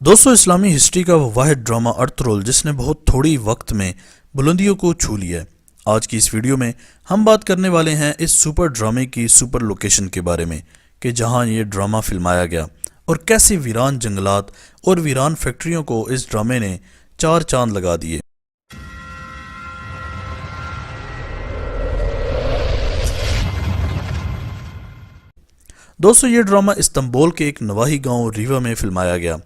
दोस्तों, इस्लामी हिस्ट्री का वो वाहिद ड्रामा अर्तुगरुल जिसने बहुत थोड़ी वक्त में बुलंदियों को छू लिया है। आज की इस वीडियो में हम बात करने वाले हैं इस सुपर ड्रामे की सुपर लोकेशन के बारे में कि जहां ये ड्रामा फिल्माया गया और कैसे वीरान जंगलात और वीरान फैक्ट्रियों को इस ड्रामे ने चार चांद लगा दिए। दोस्तों, ये ड्रामा इस्तांबुल के एक नवाही गांव रीवा में फिल्माया गया।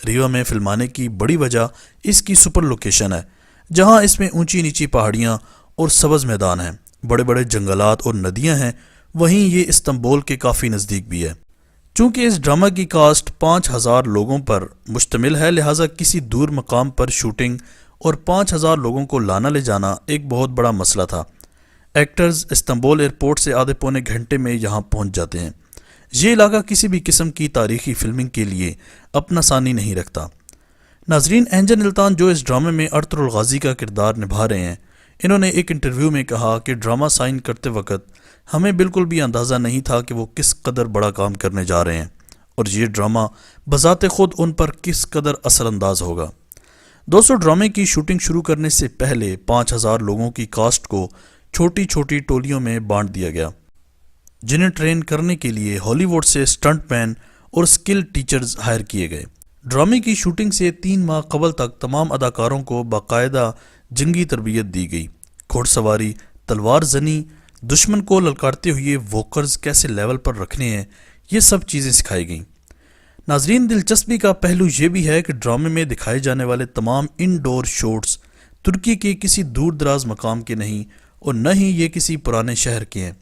रीवा में फिल्माने की बड़ी वजह इसकी सुपर लोकेशन है, जहां इसमें ऊंची नीची पहाड़ियां और सब्ज मैदान हैं, बड़े बड़े जंगलात और नदियां हैं। वहीं ये इस्तांबुल के काफ़ी नज़दीक भी है। चूँकि इस ड्रामा की कास्ट 5000 लोगों पर मुश्तमिल है, लिहाजा किसी दूर मकाम पर शूटिंग और 5000 लोगों को लाना ले जाना एक बहुत बड़ा मसला था। एक्टर्स इस्तांबुल एयरपोर्ट से आधे पौने घंटे में यहाँ पहुँच जाते हैं। ये इलाका किसी भी किस्म की तारीखी फिल्मिंग के लिए अपना सानी नहीं रखता। नाजरीन, एंजन इल्तान जो इस ड्रामे में अर्तुगरुल गाजी का किरदार निभा रहे हैं, इन्होंने एक इंटरव्यू में कहा कि ड्रामा साइन करते वक्त हमें बिल्कुल भी अंदाज़ा नहीं था कि वो किस कदर बड़ा काम करने जा रहे हैं और ये ड्रामा बज़ाते खुद उन पर किस कदर असरअंदाज होगा। दोस्तों, ड्रामे की शूटिंग शुरू करने से पहले 5000 लोगों की कास्ट को छोटी छोटी टोलियों में बांट दिया गया, जिन्हें ट्रेन करने के लिए हॉलीवुड से स्टंटमैन और स्किल टीचर्स हायर किए गए। ड्रामे की शूटिंग से 3 माह कबल तक तमाम अदाकारों को बाकायदा जंगी तरबियत दी गई। घुड़सवारी, तलवार जनी, दुश्मन को ललकारते हुए वॉकर्स कैसे लेवल पर रखने हैं, ये सब चीज़ें सिखाई गईं। नाजरीन, दिलचस्पी का पहलू ये भी है कि ड्रामे में दिखाए जाने वाले तमाम इनडोर शॉट्स तुर्की के किसी दूर दराज मकाम के नहीं और न ही ये किसी पुराने शहर के हैं,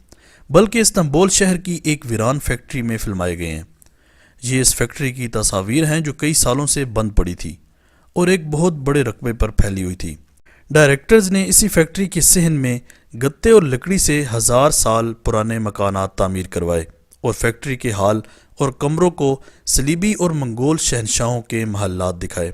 बल्कि इस्तांबुल शहर की एक वीरान फैक्ट्री में फिल्माए गए हैं। ये इस फैक्ट्री की तस्वीर हैं जो कई सालों से बंद पड़ी थी और एक बहुत बड़े रकबे पर फैली हुई थी। डायरेक्टर्स ने इसी फैक्ट्री के सहन में गत्ते और लकड़ी से 1000 साल पुराने मकानात तामीर करवाए और फैक्ट्री के हाल और कमरों को सलीबी और मंगोल शहनशाहों के महल्लात दिखाए।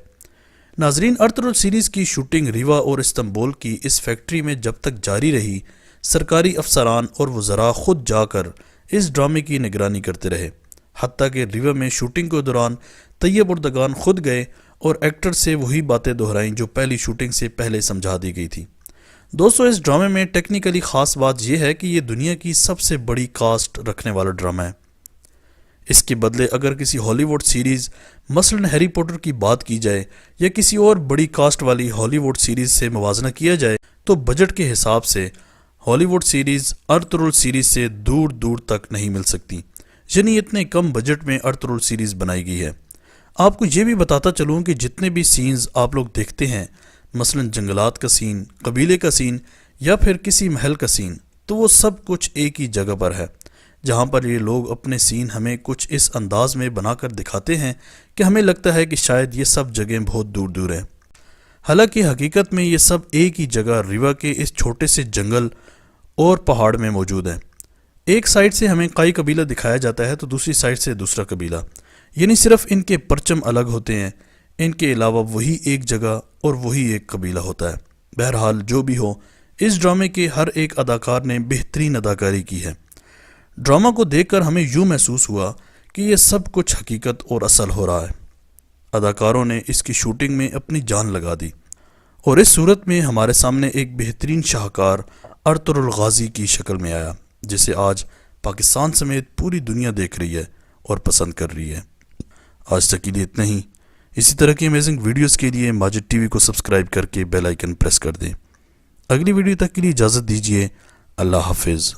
नाजरीन, अर्तुगरुल सीरीज़ की शूटिंग रीवा और इस्तांबुल की इस फैक्ट्री में जब तक जारी रही, सरकारी अफसरान और वज़रा खुद जाकर इस ड्रामे की निगरानी करते रहे। हत्ता कि रीवा में शूटिंग के दौरान तैयब उर्दगान खुद गए और एक्टर से वही बातें दोहराईं जो पहली शूटिंग से पहले समझा दी गई थी। दोस्तों, इस ड्रामे में टेक्निकली ख़ास बात यह है कि ये दुनिया की सबसे बड़ी कास्ट रखने वाला ड्रामा है। इसके बदले अगर किसी हॉलीवुड सीरीज़ मसलन हैरी पॉटर की बात की जाए या किसी और बड़ी कास्ट वाली हॉलीवुड सीरीज़ से मुवाजना किया जाए, तो बजट के हिसाब से हॉलीवुड सीरीज़ अर्तुगरुल सीरीज़ से दूर दूर तक नहीं मिल सकती। यानी इतने कम बजट में अर्तुगरुल सीरीज़ बनाई गई है। आपको ये भी बताता चलूँ कि जितने भी सीन्स आप लोग देखते हैं, मसलन जंगलात का सीन, कबीले का सीन या फिर किसी महल का सीन, तो वो सब कुछ एक ही जगह पर है, जहाँ पर ये लोग अपने सीन हमें कुछ इस अंदाज में बनाकर दिखाते हैं कि हमें लगता है कि शायद ये सब जगह बहुत दूर दूर हैं। हालांकि हकीकत में ये सब एक ही जगह रीवा के इस छोटे से जंगल और पहाड़ में मौजूद है। एक साइड से हमें कई कबीला दिखाया जाता है तो दूसरी साइड से दूसरा कबीला, यानी सिर्फ इनके परचम अलग होते हैं, इनके अलावा वही एक जगह और वही एक कबीला होता है। बहरहाल जो भी हो, इस ड्रामे के हर एक अदाकार ने बेहतरीन अदाकारी की है। ड्रामा को देखकर हमें यूँ महसूस हुआ कि ये सब कुछ हकीकत और असल हो रहा है। अदाकारों ने इसकी शूटिंग में अपनी जान लगा दी और इस सूरत में हमारे सामने एक बेहतरीन शाहकार अर्तुगरुल गाजी की शक्ल में आया, जिसे आज पाकिस्तान समेत पूरी दुनिया देख रही है और पसंद कर रही है। आज तक के लिए इतना ही। इसी तरह की अमेजिंग वीडियोस के लिए माजिद टीवी को सब्सक्राइब करके बेल आइकन प्रेस कर दें। अगली वीडियो तक के लिए इजाज़त दीजिए। अल्लाह हाफिज़।